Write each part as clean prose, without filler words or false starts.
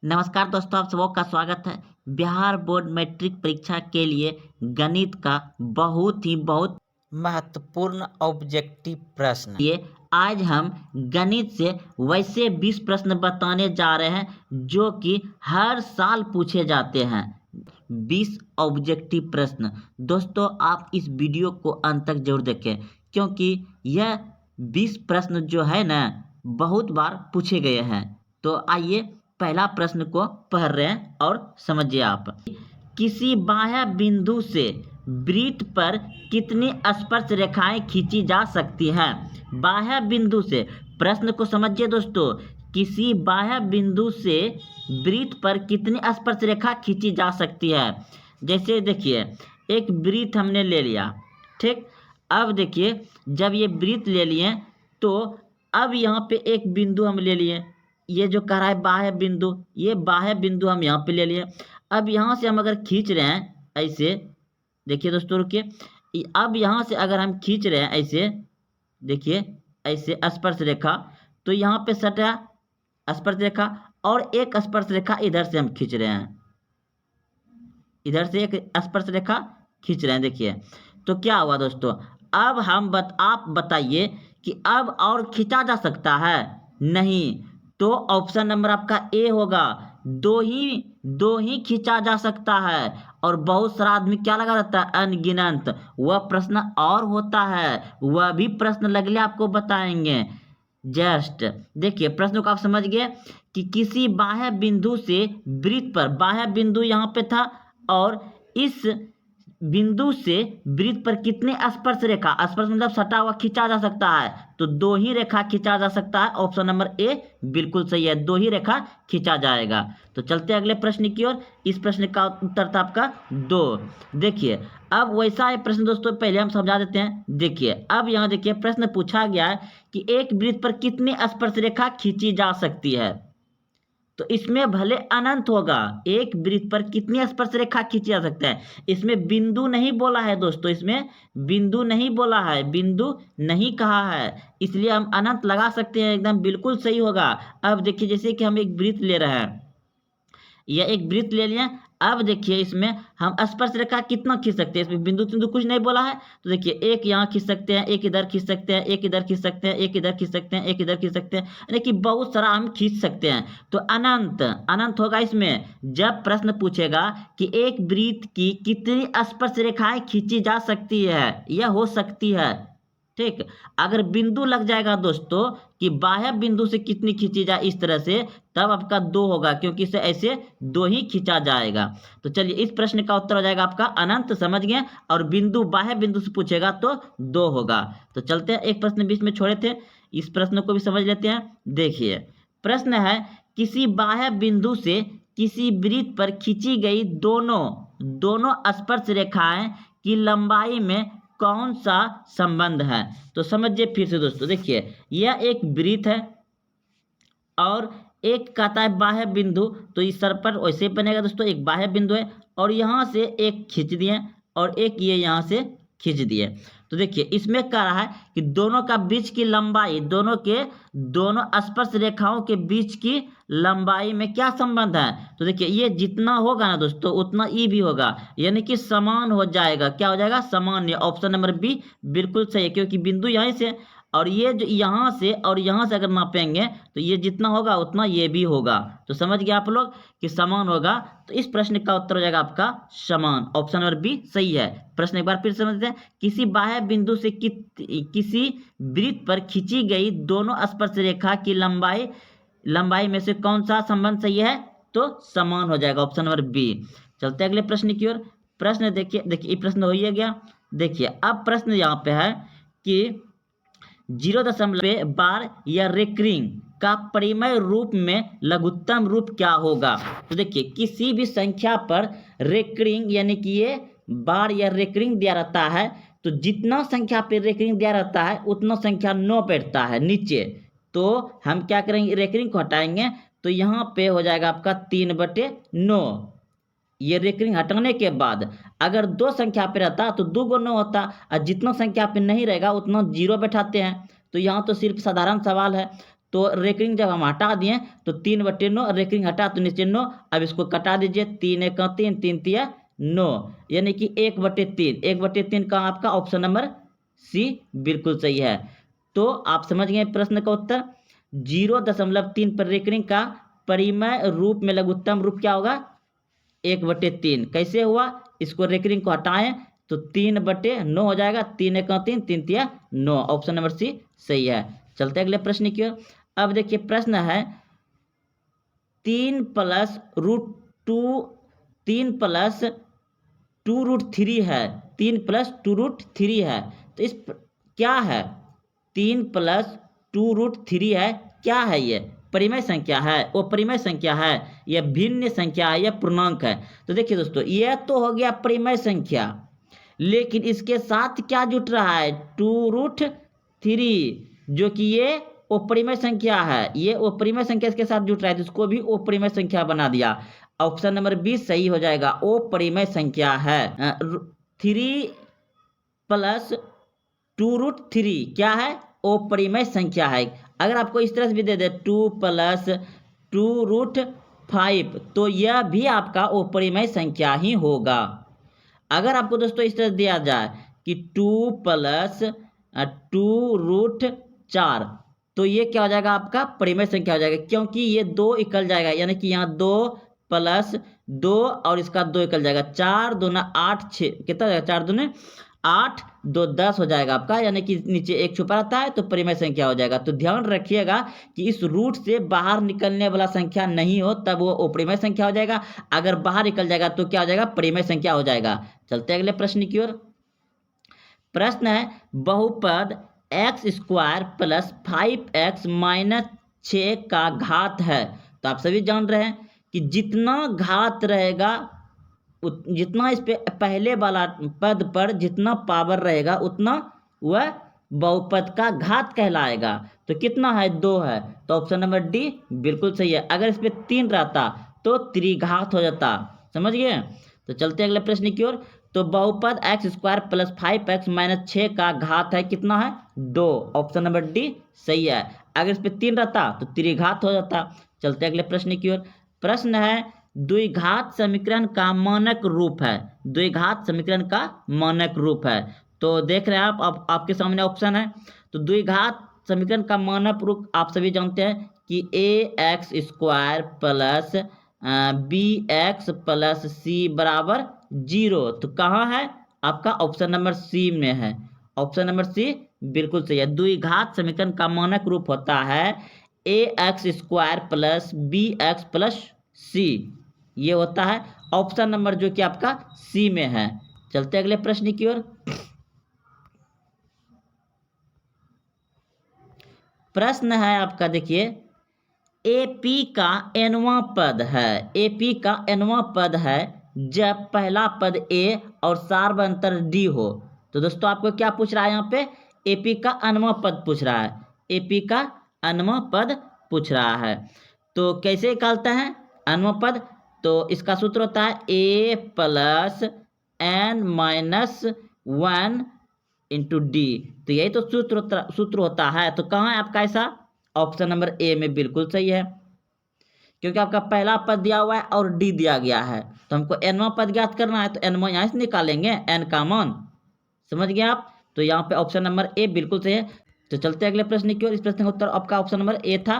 नमस्कार दोस्तों, आप सबों का स्वागत है। बिहार बोर्ड मैट्रिक परीक्षा के लिए गणित का बहुत महत्वपूर्ण ऑब्जेक्टिव प्रश्न ये आज हम गणित से वैसे 20 प्रश्न बताने जा रहे हैं जो कि हर साल पूछे जाते हैं। 20 ऑब्जेक्टिव प्रश्न। दोस्तों, आप इस वीडियो को अंत तक जरूर देखें क्योंकि यह 20 प्रश्न जो है ना बहुत बार पूछे गए हैं। तो आइए पहला प्रश्न को पढ़ रहे हैं और समझिए आप। किसी बाह्य बिंदु से वृत्त पर कितनी स्पर्श रेखाएं खींची जा सकती हैं? बाह्य बिंदु से प्रश्न को समझिए दोस्तों। किसी बाह्य बिंदु से वृत्त पर कितनी स्पर्श रेखा खींची जा सकती है? जैसे देखिए, एक वृत्त हमने ले लिया, ठीक। अब देखिए, जब ये वृत्त ले लिए तो अब यहाँ पे एक बिंदु हम ले लिए, ये जो कह रहा है बाह्य बिंदु, ये बाह्य बिंदु हम यहाँ पे ले लिए। अब यहाँ से हम अगर खींच रहे हैं ऐसे, देखिए दोस्तों रुकिए, अब यहाँ से अगर हम खींच रहे हैं ऐसे, देखिए ऐसे स्पर्श रेखा, तो यहाँ पे सटा स्पर्श रेखा और एक स्पर्श रेखा इधर से हम खींच रहे हैं, इधर से एक स्पर्श रेखा खींच रहे हैं। देखिए तो क्या हुआ दोस्तों, अब आप बताइए कि अब और खींचा जा सकता है? नहीं। तो ऑप्शन नंबर आपका ए होगा, दो ही खींचा जा सकता है। और बहुत सारा आदमी क्या लगा रहता है? अनगिनत। वह प्रश्न और होता है, वह भी प्रश्न लगले आपको बताएंगे। जस्ट देखिए प्रश्न को आप समझ गए कि किसी बाह्य बिंदु से वृत्त पर, बाह्य बिंदु यहाँ पे था और इस बिंदु से वृत्त पर कितने स्पर्श रेखा, स्पर्श मतलब सटा हुआ, खींचा जा सकता है? तो दो ही रेखा खींचा जा सकता है। ऑप्शन नंबर ए बिल्कुल सही है, दो ही रेखा खींचा जाएगा। तो चलते हैं अगले प्रश्न की ओर। इस प्रश्न का उत्तर था आपका 2। देखिए अब वैसा है प्रश्न दोस्तों, पहले हम समझा देते हैं। देखिए अब यहाँ देखिए प्रश्न पूछा गया है कि एक वृत्त पर कितनी स्पर्श रेखा खींची जा सकती है। तो इसमें भले अनंत होगा, एक वृत्त पर कितनी स्पर्श रेखा खींची जा सकता है। इसमें बिंदु नहीं बोला है दोस्तों, इसमें बिंदु नहीं बोला है, बिंदु नहीं कहा है, इसलिए हम अनंत लगा सकते हैं, एकदम बिल्कुल सही होगा। अब देखिए जैसे कि हम एक वृत्त ले रहे हैं, यह एक वृत्त ले लिया। अब देखिए इसमें हम स्पर्श रेखा कितना खींच सकते हैं, इसमें बिंदु तिंदु कुछ नहीं बोला है। तो देखिए एक यहाँ खींच सकते हैं, एक इधर खींच सकते हैं, एक इधर खींच सकते हैं, एक इधर खींच सकते हैं, एक इधर खींच सकते हैं, यानी कि बहुत सारा हम खींच सकते हैं। तो अनंत होगा इसमें जब प्रश्न पूछेगा कि एक वृत्त की कितनी स्पर्श रेखाएं खींची जा सकती है, यह हो सकती है, ठीक। अगर बिंदु लग जाएगा दोस्तों कि बाह्य बिंदु से कितनी खींची जाए इस तरह से, तब आपका 2 होगा, क्योंकि इसे ऐसे 2 ही खींचा जाएगा। तो चलिए इस प्रश्न का उत्तर हो जाएगा आपका अनंत, समझ गए। और बिंदु बाह्य बिंदु से पूछेगा तो 2 होगा। तो चलते हैं, एक प्रश्न बीच में छोड़े थे, इस प्रश्न को भी समझ लेते हैं। देखिए प्रश्न है, किसी बाह्य बिंदु से किसी वृत्त पर खींची गई दोनों स्पर्श रेखाएं की लंबाई में कौन सा संबंध है? तो समझिए फिर से दोस्तों, देखिए यह एक वृत्त है और एक कहता है बाह्य बिंदु, तो इस सर पर वैसे बनेगा दोस्तों, एक बाह्य बिंदु है और यहाँ से एक खींच दिए और एक ये यहाँ से खींच दिए। तो देखिए इसमें कह रहा है कि दोनों का बीच की लंबाई, दोनों स्पर्श रेखाओं के बीच की लंबाई में क्या संबंध है? तो देखिए ये जितना होगा ना दोस्तों उतना ई भी होगा, यानी कि समान हो जाएगा। क्या हो जाएगा? समान। ऑप्शन नंबर बी बिल्कुल सही है, क्योंकि बिंदु यहीं से और ये जो यहाँ से और यहाँ से अगर नापेंगे तो ये जितना होगा उतना ये भी होगा। तो समझ गए आप लोग कि समान होगा। तो इस प्रश्न का उत्तर हो जाएगा आपका समान। ऑप्शन नंबर बी सही है। प्रश्न एक बार फिर समझते हैं, किसी बाह्य बिंदु से किसी वृत्त पर खींची गई दोनों स्पर्श रेखा की लंबाई में से कौन सा संबंध सही है? तो समान हो जाएगा, ऑप्शन नंबर बी। चलते अगले प्रश्न की ओर। प्रश्न देखिए ये प्रश्न हो ही गया। देखिए अब प्रश्न यहाँ पे है कि 0.2 बार या रेकरिंग का परिमेय रूप में लघुत्तम रूप क्या होगा? तो देखिए किसी भी संख्या पर रेकरिंग यानी कि ये बार या रेकरिंग दिया रहता है, तो जितना संख्या पे रेकरिंग दिया रहता है उतना संख्या 9 बैठता है नीचे। तो हम क्या करेंगे, रेकरिंग को हटाएंगे तो यहाँ पे हो जाएगा आपका 3/9। ये रेकरिंग हटाने के बाद अगर 2 संख्या पे रहता तो 2 × 9 होता, और जितना संख्या पे नहीं रहेगा उतना 0 बैठाते हैं। तो यहाँ तो सिर्फ साधारण सवाल है, तो रेकरिंग जब हम हटा दिए तो 3/9, रेकरिंग हटा तो नीचे 9। अब इसको कटा दीजिए, 3 1 3, 3 3 9, यानी कि 1/3। 1/3 का आपका ऑप्शन नंबर सी बिल्कुल सही है। तो आप समझ गए प्रश्न का उत्तर। 0.3 पर रेकरिंग का परिमेय रूप में लघुत्तम रूप क्या होगा? 1/3। कैसे हुआ? इसको रेकरिंग को हटाएं तो 3/9 हो जाएगा। 3 1 3, 3 3 9, ऑप्शन नंबर सी सही है। चलते अगले प्रश्न की ओर। अब देखिए प्रश्न है 3 + √2, 3 + 2√3 है। 3 + 2√3 है। तो इस क्या है? 3 + 2√3 है, क्या है ये? परिमेय संख्या है, वो परिमेय संख्या है, यह भिन्न संख्या है, यह पूर्णांक है। तो देखिए दोस्तों, यह तो हो गया परिमेय संख्या, लेकिन इसके साथ क्या जुट रहा है? 2√3, जो कि ये अपरिमेय संख्या है। ये अपरिमेय संख्या इसके साथ जुट रहा है, तो इसको भी अपरिमेय संख्या बना दिया। ऑप्शन नंबर बी सही हो जाएगा, अपरिमेय संख्या है। 3 + 2√3 क्या है? अपरिमेय संख्या है। अगर आपको इस तरह से भी दे दे 2 + 2√5, तो यह भी आपका अपरिमेय संख्या ही होगा। अगर आपको दोस्तों इस तरह दिया जाए कि 2 + 2√4, तो ये क्या हो जाएगा? आपका परिमेय संख्या हो जाएगा, क्योंकि ये 2 निकल जाएगा, यानी कि यहाँ 2 + 2 और इसका 2 निकल जाएगा। 4 दूना 8, 6 कितना हो जाएगा? 4 दूने 8, 2 10 हो जाएगा आपका, यानी कि नीचे 1 छुपा रहता है तो परिमेय संख्या हो जाएगा। तो ध्यान रखिएगा कि इस रूट से बाहर निकलने वाला संख्या नहीं हो, तब वो अपरिमेय संख्या हो जाएगा। अगर बाहर निकल जाएगा तो क्या हो जाएगा? परिमेय संख्या हो जाएगा। चलते हैं अगले प्रश्न की ओर। प्रश्न है बहुपद x² + 5x - 6 का घात है। तो आप सभी जान रहे हैं कि जितना घात रहेगा, जितना इस पे पहले वाला पद पर जितना पावर रहेगा, उतना वह बहुपद का घात कहलाएगा। तो कितना है? 2 है, तो ऑप्शन नंबर डी बिल्कुल सही है। अगर इस पे 3 रहता तो त्रिघात हो जाता। समझ गए? तो चलते हैं अगले प्रश्न की ओर। तो बहुपद x² + 5x - 6 का घात है, कितना है? 2, ऑप्शन नंबर डी सही है। अगर इस पे 3 रहता तो त्रिघात हो जाता। चलते अगले प्रश्न की ओर। प्रश्न है द्विघात समीकरण का मानक रूप है। द्विघात समीकरण का मानक रूप है। तो देख रहे हैं आप आपके सामने ऑप्शन है। तो द्विघात समीकरण का मानक रूप आप सभी जानते हैं कि ax² + bx + c = 0। तो कहाँ है? आपका ऑप्शन नंबर सी में है। ऑप्शन नंबर सी बिल्कुल सही है। द्विघात समीकरण का मानक रूप होता है ax² + bx + c, ये होता है ऑप्शन नंबर जो कि आपका सी में है। चलते अगले प्रश्न की ओर। प्रश्न है आपका, देखिए एपी का nवां पद है। एपी का nवां पद है जब पहला पद ए और सार्वंतर डी हो। तो दोस्तों आपको क्या पूछ रहा है? यहाँ पे एपी का nवां पद पूछ रहा है। एपी का nवां पद पूछ रहा है। तो कैसे निकालते हैं nवां पद? तो इसका सूत्र होता है a + n - 1 × d। तो यही तो सूत्र होता है। तो कहाँ है आपका ऐसा? ऑप्शन नंबर ए में बिल्कुल सही है, क्योंकि आपका पहला पद दिया हुआ है और डी दिया गया है। तो हमको nवां पद ज्ञात करना है, तो nवां यहाँ से निकालेंगे, n का मान। समझ गए आप? तो यहाँ पे ऑप्शन नंबर ए बिल्कुल सही है। तो चलते अगले प्रश्न की ओर। इस प्रश्न का उत्तर आपका ऑप्शन नंबर ए था।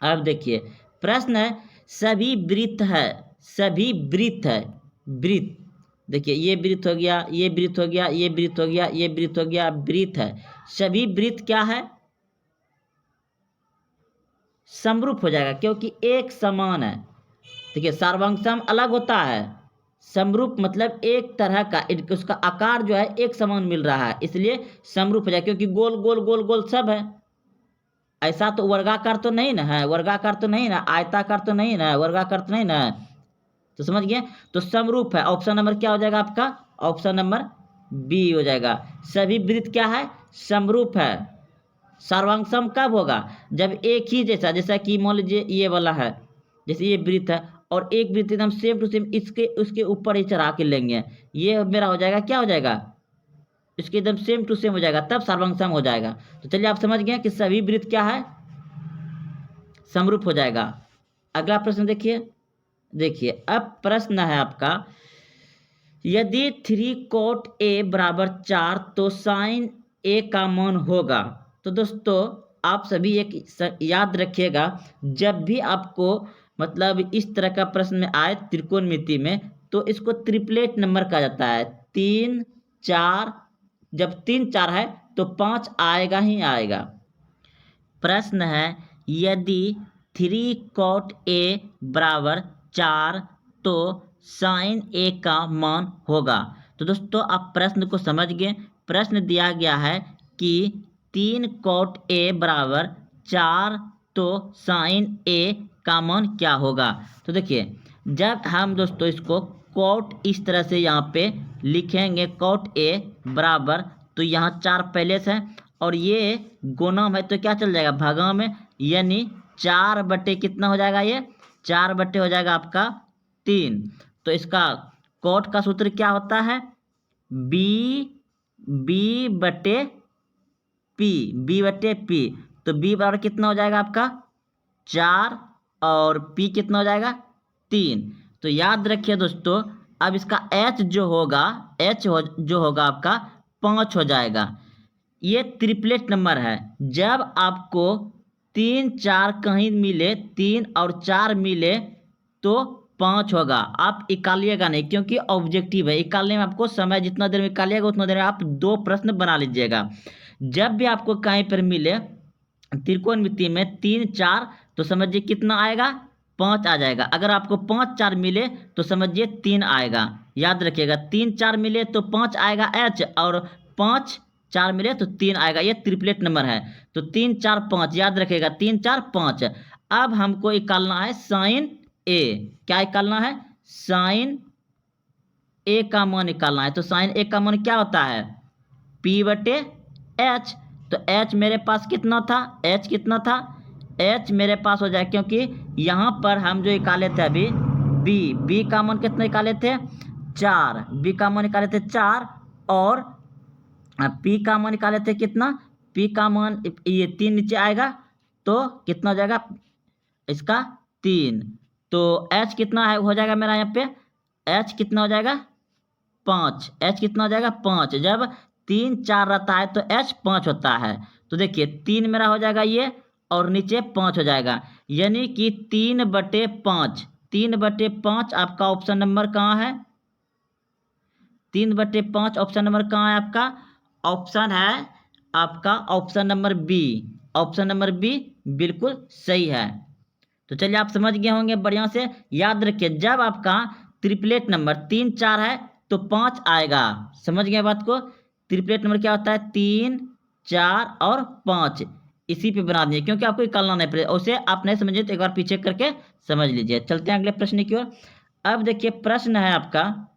अब देखिए प्रश्न है सभी वृत्त है। सभी वृत्त है। वृत्त, देखिए ये वृत्त हो गया, ये वृत्त हो गया, ये वृत्त हो गया, ये वृत्त हो गया, वृत्त है। सभी वृत्त क्या है? समरूप हो जाएगा, क्योंकि एक समान है। देखिए सार्वंशम अलग होता है, समरूप मतलब एक तरह का, उसका आकार जो है एक समान मिल रहा है, इसलिए समरूप हो जाएगा। क्योंकि गोल गोल गोल गोल सब है, ऐसा तो वर्गाकार तो नहीं ना है, वर्गाकार तो नहीं ना, आयताकार तो नहीं ना, वर्गाकार तो नहीं ना। तो समझ गए? तो समरूप है। ऑप्शन नंबर क्या हो जाएगा आपका? ऑप्शन नंबर बी हो जाएगा। सभी वृत्त क्या है? समरूप है। सर्वांगसम कब होगा? जब एक ही जैसा कि मान लीजिए ये वाला है, जैसे ये वृत्त है और एक वृत्त एकदम सेम टू सेम इसके उसके ऊपर ही चढ़ा के लेंगे, ये मेरा हो जाएगा, क्या हो जाएगा? इसके एकदम सेम टू सेम हो जाएगा, तब सर्वांग सम हो जाएगा। तो चलिए आप समझ गए कि सभी वृत्त क्या है, समरूप हो जाएगा। अगला प्रश्न देखिए अब प्रश्न है आपका, यदि 3 cot A बराबर 4 तो साइन A का मान होगा। तो दोस्तों आप सभी एक याद रखिएगा, जब भी आपको मतलब इस तरह का प्रश्न में आए त्रिकोणमिति में, तो इसको ट्रिपलेट नंबर कहा जाता है। 3 4, जब 3 4 है तो 5 आएगा ही आएगा। प्रश्न है, यदि 3 cot A बराबर 4 तो साइन A का मान होगा। तो दोस्तों आप प्रश्न को समझ गए। प्रश्न दिया गया है कि 3 cot A बराबर 4 तो साइन A का मान क्या होगा। तो देखिए जब हम दोस्तों इसको cot इस तरह से यहाँ पे लिखेंगे, cot A बराबर, तो यहाँ 4 पहले से है और ये गुना में तो क्या चल जाएगा, भागा में, यानी 4 बटे कितना हो जाएगा, ये 4 बटे हो जाएगा आपका 3। तो इसका cot का सूत्र क्या होता है, b बटे p। तो b बराबर कितना हो जाएगा आपका 4 और p कितना हो जाएगा 3। तो याद रखिए दोस्तों, अब इसका h जो होगा आपका 5 हो जाएगा। ये ट्रिपलेट नंबर है। जब आपको 3 4 कहीं मिले, 3 और 4 मिले तो 5 होगा। आप निकालिएगा नहीं, क्योंकि ऑब्जेक्टिव है। निकालने में आपको समय जितना देर में निकालिएगा उतना देर में आप 2 प्रश्न बना लीजिएगा। जब भी आपको कहीं पर मिले त्रिकोणमिति में 3 4, तो समझिए कितना आएगा, 5 आ जाएगा। अगर आपको 5 4 मिले तो समझिए 3 आएगा। याद रखिएगा 3 4 मिले तो 5 आएगा h, और 5 4 मिले तो 3 आएगा। ये ट्रिपलेट नंबर है। तो 3 4 5 याद रखिएगा, 3 4 5। अब हमको निकालना है साइन A। क्या निकालना है, साइन A का मान निकालना है। तो साइन A का मान क्या होता है, P बटे H। तो H मेरे पास कितना था, H कितना था, H मेरे पास हो जाए, क्योंकि यहाँ पर हम जो निकाले थे अभी B का मान कितना निकाले थे 4, B का मान निकाले थे 4, और P का मान निकाले थे कितना, P का मान ये 3 नीचे आएगा तो कितना हो जाएगा इसका 3। तो H कितना है हो जाएगा मेरा यहाँ पे, H कितना हो जाएगा 5, H कितना हो जाएगा 5। जब 3 4 रहता है तो H 5 होता है। तो देखिए 3 मेरा हो जाएगा ये, और नीचे 5 हो जाएगा, यानी कि 3 बटे 5। 3 बटे 5 आपका ऑप्शन नंबर कहाँ है, 3 बटे 5 ऑप्शन नंबर कहाँ है आपका, ऑप्शन है आपका option number B. Option number B बिल्कुल सही है। तो चलिए आप समझ गए होंगे बढ़िया से। याद रखिए जब आपका ट्रिपलेट नंबर 3 4 है तो 5 आएगा। समझ गए बात को। ट्रिपलेट नंबर क्या होता है, 3 4 और 5। इसी पे बना दिए, क्योंकि आपको निकालना नहीं पड़ेगा। उसे आप नहीं समझिए तो एक बार पीछे करके समझ लीजिए। चलते हैं अगले प्रश्न की ओर। अब देखिए प्रश्न है आपका,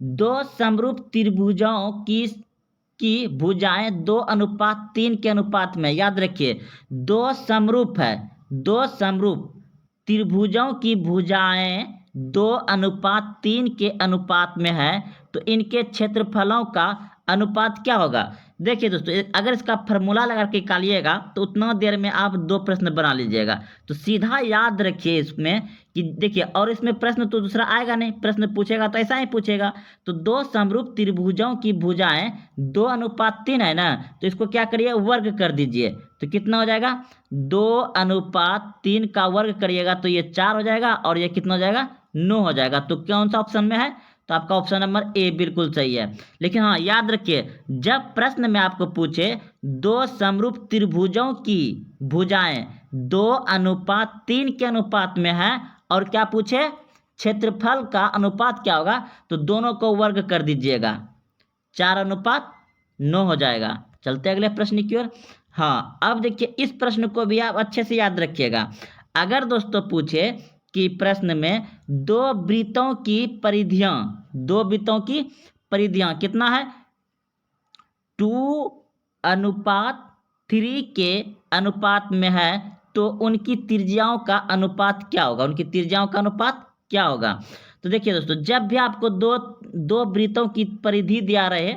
2 समरूप त्रिभुजों की भुजाएं 2:3 के अनुपात में। याद रखिए 2 समरूप है, 2 समरूप त्रिभुजों की भुजाएं 2:3 के अनुपात में है, तो इनके क्षेत्रफलों का अनुपात क्या होगा। देखिए दोस्तों, अगर इसका फार्मूला लगा के निकालिएगा तो उतना देर में आप 2 प्रश्न बना लीजिएगा। तो सीधा याद रखिए इसमें कि देखिए, और इसमें प्रश्न तो दूसरा आएगा नहीं, प्रश्न पूछेगा तो ऐसा ही पूछेगा। तो 2 समरूप त्रिभुजों की भुजाएं 2:3 है ना, तो इसको क्या करिए, वर्ग कर दीजिए। तो कितना हो जाएगा, 2:3 का वर्ग करिएगा तो ये 4 हो जाएगा, और ये कितना हो जाएगा 9 हो जाएगा। तो कौन सा ऑप्शन में है, तो आपका ऑप्शन नंबर ए बिल्कुल सही है। लेकिन हाँ याद रखिए, जब प्रश्न में आपको पूछे 2 समरूप त्रिभुजों की भुजाएं 2:3 के अनुपात में है, और क्या पूछे, क्षेत्रफल का अनुपात क्या होगा, तो दोनों को वर्ग कर दीजिएगा, 4:9 हो जाएगा। चलते अगले प्रश्न की ओर। हाँ अब देखिए इस प्रश्न को भी आप अच्छे से याद रखिएगा। अगर दोस्तों पूछे कि प्रश्न में 2 वृत्तों की परिधियां, 2 वृत्तों की परिधियां कितना है, 2:3 के अनुपात में है, तो उनकी त्रिज्याओं का अनुपात क्या होगा, उनकी त्रिज्याओं का अनुपात क्या होगा। तो देखिए दोस्तों, जब भी आपको दो वृत्तों की परिधि दिया रहे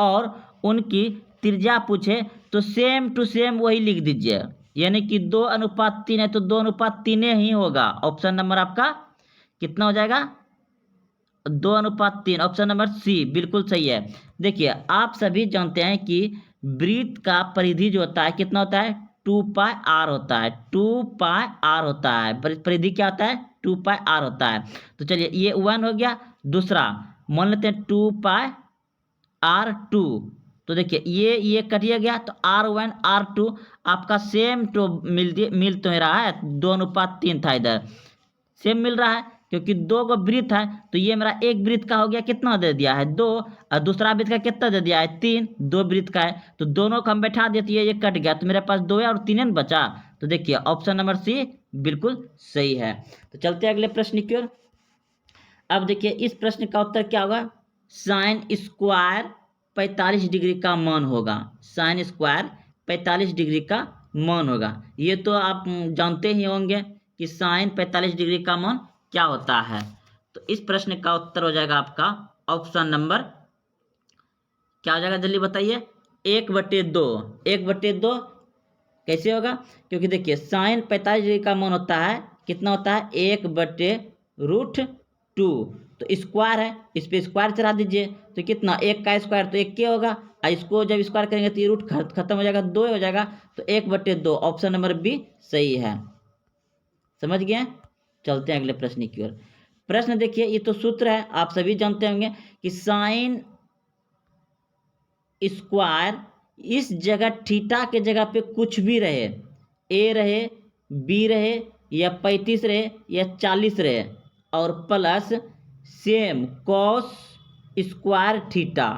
और उनकी त्रिज्या पूछे तो सेम टू सेम वही लिख दीजिए, यानी कि 2:3 है तो 2:3 ही होगा। ऑप्शन नंबर आपका कितना हो जाएगा? 2:3। ऑप्शन नंबर सी बिल्कुल सही है। देखिए आप सभी जानते हैं कि वृत्त का परिधि जो होता है कितना होता है? 2πr होता है। 2πr होता है, परिधि क्या होता है? 2πr होता है। तो चलिए ये 1 हो गया। दूसरा मान लेते हैं 2πr2। तो देखिए ये कटिए गया तो R1 R2 आपका सेम तो मिल तो रहा है, 2:3 था, इधर सेम मिल रहा है क्योंकि 2 को वृत्त है। तो ये मेरा एक वृत्त का हो गया, कितना दे दिया है? 2। और दूसरा वृत्त का कितना दे दिया है? 3। 2 वृत्त का है तो दोनों को हम बैठा देते हैं, ये कट गया तो मेरे पास 2 है और 3 बचा। तो देखिए ऑप्शन नंबर सी बिल्कुल सही है। तो चलते हैं अगले प्रश्न की ओर। अब देखिए इस प्रश्न का उत्तर क्या होगा? साइन स्क्वायर 45 डिग्री का मान होगा। साइन स्क्वायर 45 डिग्री का मान होगा। ये तो आप जानते ही होंगे कि साइन 45 डिग्री का मान क्या होता है। तो इस प्रश्न का उत्तर हो जाएगा आपका ऑप्शन नंबर क्या हो जाएगा? जल्दी बताइए। 1/2। 1/2 कैसे होगा? क्योंकि देखिए साइन 45 डिग्री का मान होता है, कितना होता है? 1/√2। तो स्क्वायर है, इस पे स्क्वायर चढ़ा दीजिए तो कितना? 1 का स्क्वायर तो 1 क्या होगा, और इसको जब स्क्वायर करेंगे तो ये रूट खत्म हो जाएगा, 2 हो जाएगा। तो 1/2 ऑप्शन नंबर बी सही है। समझ गए? चलते हैं अगले प्रश्न की ओर। प्रश्न देखिए, ये तो सूत्र है, आप सभी जानते होंगे कि साइन स्क्वायर इस जगह थीटा के जगह पे कुछ भी रहे, ए रहे, बी रहे, या 35 रहे, या 40 रहे, और plus same cos square theta,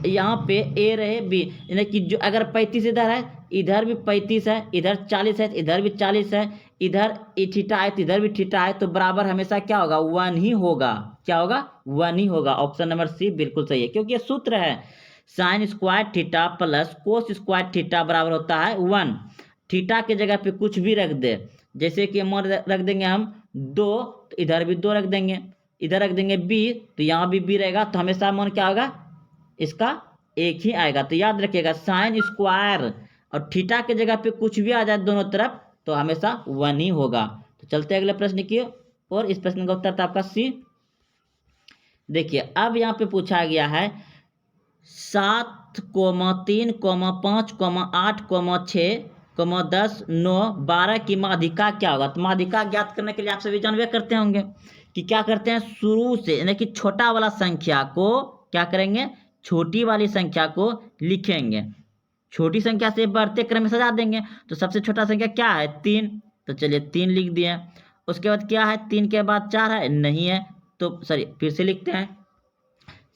यहाँ पे ए रहे, बी, यानी कि जो अगर 35 इधर है, इधर भी 35 है, इधर 40 है, इधर भी 40 है, इधर थीटा है तो इधर भी थीटा है, तो बराबर हमेशा क्या होगा? 1 ही होगा। क्या होगा? 1 ही होगा। ऑप्शन नंबर सी बिल्कुल सही है, क्योंकि ये सूत्र है sine square theta plus cos square theta बराबर होता है 1। थीटा के जगह पे कुछ भी रख दे, जैसे कि हम रख देंगे हम 2, तो इधर भी 2 रख देंगे, इधर रख देंगे बी तो यहाँ भी बी रहेगा, तो हमेशा मान क्या होगा? इसका 1 ही आएगा। तो याद रखिएगा साइन स्क्वायर और थीटा के जगह पे कुछ भी आ जाए दोनों तरफ तो हमेशा 1 ही होगा। तो चलते हैं अगले प्रश्न की और इस प्रश्न का उत्तर था आपका सी। देखिए अब यहाँ पे पूछा गया है 7, 3, 5, 8, 6, 10, 9, 12 की माध्यिका क्या होगा? तो माध्यिका ज्ञात करने के लिए आप सभी जानवे करते होंगे कि क्या करते हैं, शुरू से यानी कि छोटा वाला संख्या को क्या करेंगे? छोटी वाली संख्या को लिखेंगे, छोटी संख्या से बढ़ते क्रम में सजा देंगे। तो सबसे छोटा संख्या क्या है? 3। तो चलिए 3 लिख दिए। उसके बाद क्या है? 3 के बाद 4 है, नहीं है, तो सॉरी फिर से लिखते हैं।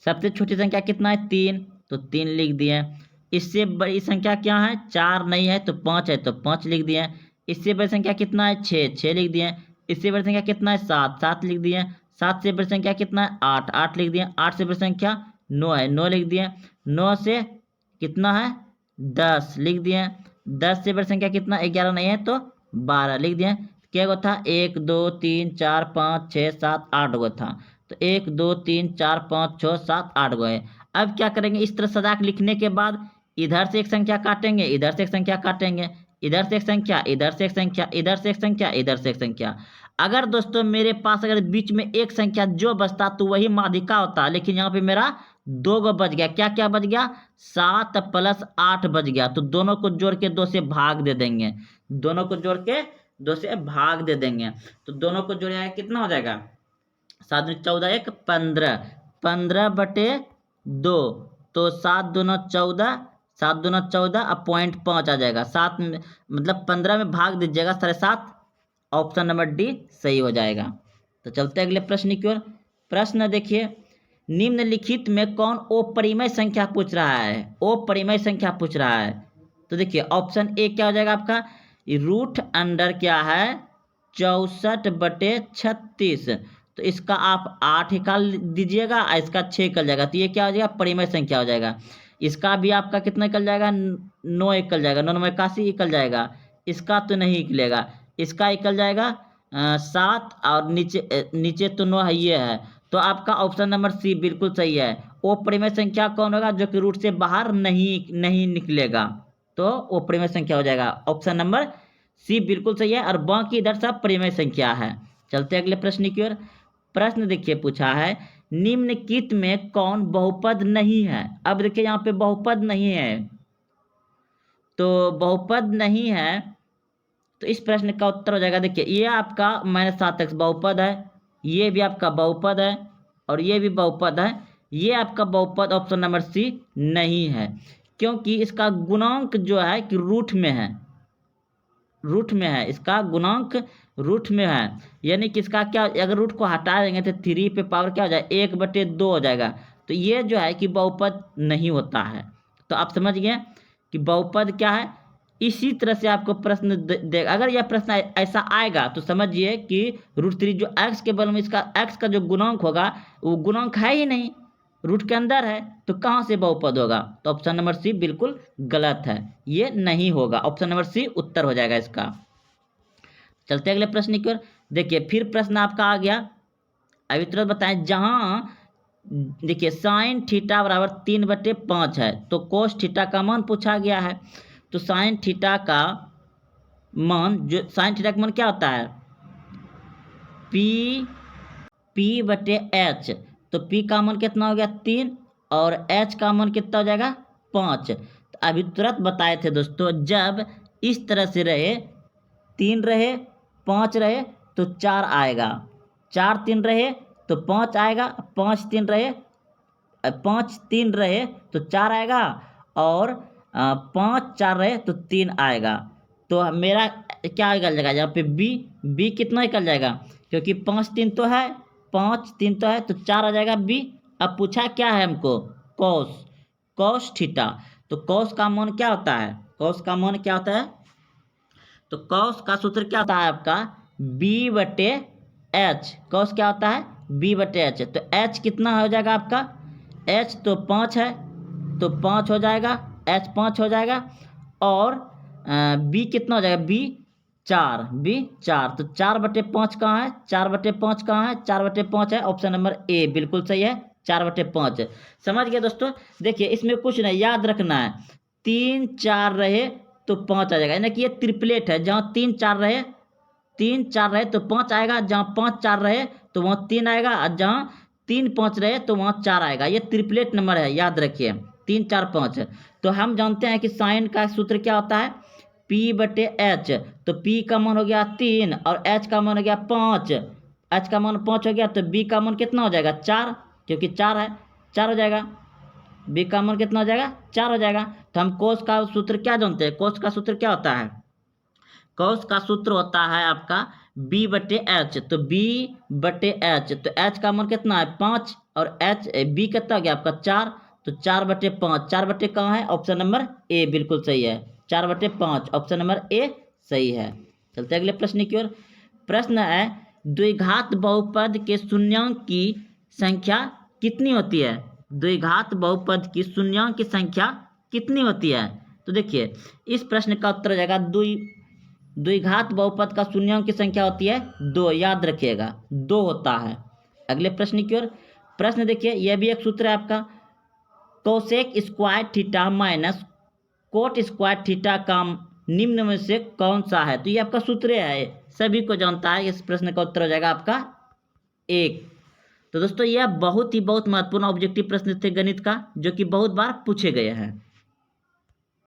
सबसे छोटी संख्या कितना है? 3, तो 3 लिख दिए। इससे बड़ी संख्या क्या है? 4 नहीं है तो 5 है, तो 5 लिख दिए। इससे बड़ी संख्या कितना है? 6, 6 लिख दिए। इससे बड़ी संख्या कितना है? 7, 7 लिख दिए। 7 से बड़ी संख्या कितना है? 8, 8 लिख दिए। 8 से बड़ी संख्या 9 है, 9 लिख दिए। 9 से कितना है? 10 लिख दिए। 10 से बड़ी संख्या कितना? 11 नहीं है तो 12 लिख दिए। क्या गो था? 1, 2, 3, 4, 5, 6, 7, 8 गो था। तो 1, 2, 3, 4, 5, 6, 7, 8 गो है। अब क्या करेंगे? इस तरह सजा के लिखने के बाद इधर से एक संख्या काटेंगे, इधर से एक संख्या काटेंगे, इधर से एक संख्या, इधर से एक संख्या, इधर से एक संख्या, इधर से एक संख्या। अगर दोस्तों मेरे पास अगर बीच में एक संख्या जो बचता तो वही माध्यिका होता, लेकिन यहाँ पे मेरा 2 गो बच गया। क्या क्या बच गया? 7 + 8 बच गया। तो दोनों को जोड़ के 2 से भाग दे देंगे, दोनों को जोड़ के 2 से भाग दे देंगे। तो दोनों को जोड़ेगा कितना हो जाएगा? 7 × 14 = 15, 15/2, तो 7 दूना 14, 7 दूना 14 अब 0.5 आ जाएगा। 7 मतलब 15 में भाग दीजिएगा 7.5, ऑप्शन नंबर डी सही हो जाएगा। तो चलते हैं अगले प्रश्न की ओर। प्रश्न देखिए, निम्नलिखित में कौन अपरिमेय संख्या पूछ रहा है? अपरिमेय संख्या पूछ रहा है। तो देखिए ऑप्शन ए क्या हो जाएगा आपका? √अंडर क्या है? 64/36। तो इसका आप 8 निकाल दीजिएगा और इसका 6 निकल जाएगा, तो ये क्या हो जाएगा? परिमेय संख्या हो जाएगा। इसका भी आपका कितना निकल जाएगा? 9 निकल जाएगा, 9 × 81 निकल जाएगा। इसका तो नहीं निकलेगा, इसका निकल जाएगा 7, और नीचे तो 9 है, ये है। तो आपका ऑप्शन नंबर सी बिल्कुल सही है। वो परिमेय संख्या कौन होगा जो कि रूट से बाहर नहीं निकलेगा, तो वो परिमेय संख्या हो जाएगा। ऑप्शन नंबर सी बिल्कुल सही है और बाकी इधर सब परिमेय संख्या है। चलते अगले प्रश्न की ओर। प्रश्न देखिए पूछा है निम्नलिखित में कौन बहुपद नहीं है। अब देखिए यहाँ पे बहुपद नहीं है, तो बहुपद नहीं है तो इस प्रश्न का उत्तर हो जाएगा, देखिए ये आपका -7x बहुपद है, ये भी आपका बहुपद है और ये भी बहुपद है। ये आपका बहुपद ऑप्शन नंबर सी नहीं है, क्योंकि इसका गुणांक जो है कि रूट में है, रूट में है, इसका गुणांक रूट में है। यानी कि इसका क्या, अगर रूट को हटा देंगे तो 3 पे पावर क्या हो जाएगा 1/2 हो जाएगा। तो ये जो है कि बहुपद नहीं होता है। तो आप समझ गए कि बहुपद क्या है। इसी तरह से आपको प्रश्न दे, अगर यह प्रश्न ऐसा आएगा तो समझिए कि √3 जो x के बल में इसका x का जो गुणांक होगा वो गुणांक है ही नहीं, रूट के अंदर है, तो कहाँ से बहुपद होगा। तो ऑप्शन नंबर सी बिल्कुल गलत है, ये नहीं होगा। ऑप्शन नंबर सी उत्तर हो जाएगा इसका। चलते अगले प्रश्न की ओर। देखिए फिर प्रश्न आपका आ गया, अभी तुरंत बताएं, जहाँ देखिए साइन थीटा बराबर 3/5 है तो कोस थीटा का मान पूछा गया है। तो साइन थीटा का मान, जो साइन थीटा का मान क्या होता है P/H। तो P का मान कितना हो गया 3 और H का मान कितना हो जाएगा 5। तो अभी तुरंत बताए थे दोस्तों, जब इस तरह से रहे 3 रहे 5 रहे तो 4 आएगा, 4 3 रहे तो 5 आएगा, 5 3 रहे 5 3 रहे तो 4 आएगा और 5 4 रहे तो 3 आएगा। तो मेरा क्या निकल जाएगा यहाँ पे बी कितना निकल जाएगा, क्योंकि 5 3 तो है, 5 3 तो है तो 4 आ जाएगा बी। अब पूछा क्या है हमको कॉस थीटा। तो कॉस का मान क्या होता है, कॉस का मान क्या होता है, तो कॉस का सूत्र क्या होता है आपका B/H। कॉस क्या होता है B/H। तो H कितना हो जाएगा आपका, H तो 5 है तो 5 हो जाएगा, H 5 हो जाएगा और B कितना हो जाएगा B 4। तो 4/5 कहाँ है, 4/5 कहाँ है, 4/5 है। ऑप्शन नंबर ए बिल्कुल सही है, 4/5। समझ गए दोस्तों। देखिए इसमें कुछ नहीं याद रखना है, 3 4 रहे तो 5 आ जाएगा, यानी कि ये ट्रिपलेट है, जहाँ 3 4 रहे तो 5 आएगा, जहाँ 5 4 रहे तो वहाँ 3 आएगा और जहाँ 3 5 रहे तो वहाँ 4 आएगा। ये ट्रिपलेट नंबर है, याद रखिए 3 4 5। तो हम जानते हैं कि साइन का सूत्र क्या होता है P/H। तो P का मान हो गया 3 और H का मान हो गया 5, H का मान 5 हो गया तो B का मान कितना हो जाएगा 4, क्योंकि 4 है 4 हो जाएगा। B का मान कितना हो जाएगा 4 हो जाएगा। तो हम कोस का सूत्र क्या जानते हैं, कोस का सूत्र क्या होता है, कोस का सूत्र होता है आपका B/H। तो B/H, तो H का मान कितना है 5 और B कितना हो गया आपका 4, तो 4/5, 4 कहाँ है, ऑप्शन नंबर ए बिल्कुल सही है, 4/5 ऑप्शन नंबर ए सही है। चलते अगले प्रश्न की ओर। प्रश्न है द्विघात बहुपद के शून्यांक की संख्या कितनी होती है, द्विघात बहुपद की शून्यांक की संख्या कितनी होती है। तो देखिए इस प्रश्न का उत्तर हो जाएगा द्विघात बहुपद का शून्यांक की संख्या होती है 2, याद रखिएगा 2 होता है। अगले प्रश्न की ओर। प्रश्न देखिए यह भी एक सूत्र है आपका, cosec square theta minus cot square theta का निम्न में से कौन सा है। तो ये आपका सूत्र है, सभी को जानता है। इस प्रश्न का उत्तर हो जाएगा आपका 1। तो दोस्तों यह बहुत महत्वपूर्ण ऑब्जेक्टिव प्रश्न थे गणित का, जो कि बहुत बार पूछे गए हैं।